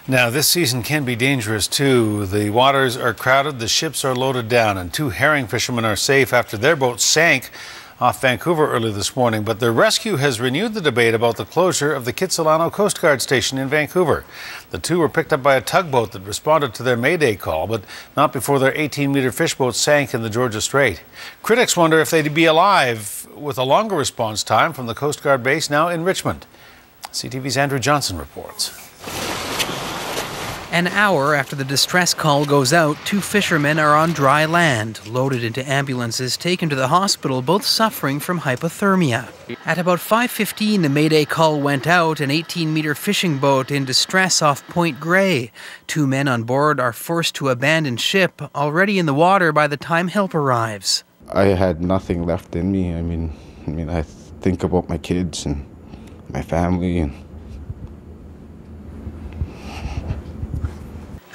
Now, this season can be dangerous too. The waters are crowded, the ships are loaded down, and 2 herring fishermen are safe after their boat sank off Vancouver early this morning. But their rescue has renewed the debate about the closure of the Kitsilano Coast Guard Station in Vancouver. The 2 were picked up by a tugboat that responded to their mayday call, but not before their 18-meter fish boat sank in the Georgia Strait. Critics wonder if they'd be alive with a longer response time from the Coast Guard base now in Richmond. CTV's Andrew Johnson reports. An hour after the distress call goes out, 2 fishermen are on dry land, loaded into ambulances, taken to the hospital, both suffering from hypothermia. At about 5:15, the mayday call went out, an 18-meter fishing boat in distress off Point Grey. 2 men on board are forced to abandon ship, already in the water by the time help arrives. I had nothing left in me. I mean, I think about my kids and my family. And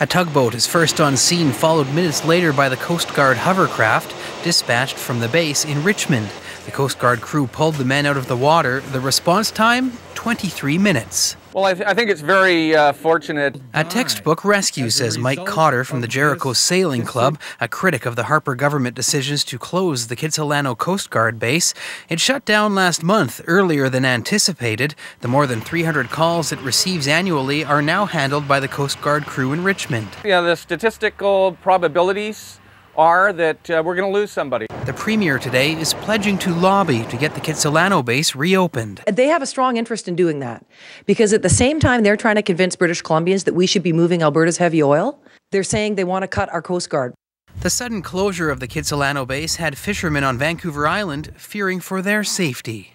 a tugboat is first on scene, followed minutes later by the Coast Guard hovercraft dispatched from the base in Richmond. The Coast Guard crew pulled the men out of the water. The response time, 23 minutes. Well, I think it's very fortunate. A textbook rescue, says Mike Cotter from the Jericho Sailing Club, a critic of the Harper government decisions to close the Kitsilano Coast Guard base. It shut down last month, earlier than anticipated. The more than 300 calls it receives annually are now handled by the Coast Guard crew in Richmond. Yeah, the statistical probabilities are that we're going to lose somebody. The Premier today is pledging to lobby to get the Kitsilano base reopened. They have a strong interest in doing that because at the same time they're trying to convince British Columbians that we should be moving Alberta's heavy oil. They're saying they want to cut our Coast Guard. The sudden closure of the Kitsilano base had fishermen on Vancouver Island fearing for their safety.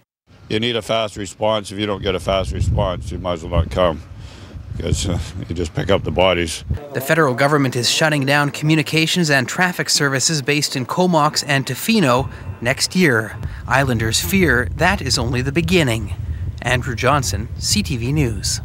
You need a fast response. If you don't get a fast response, you might as well not come, because you just pick up the bodies. The federal government is shutting down communications and traffic services based in Comox and Tofino next year. Islanders fear that is only the beginning. Andrew Johnson, CTV News.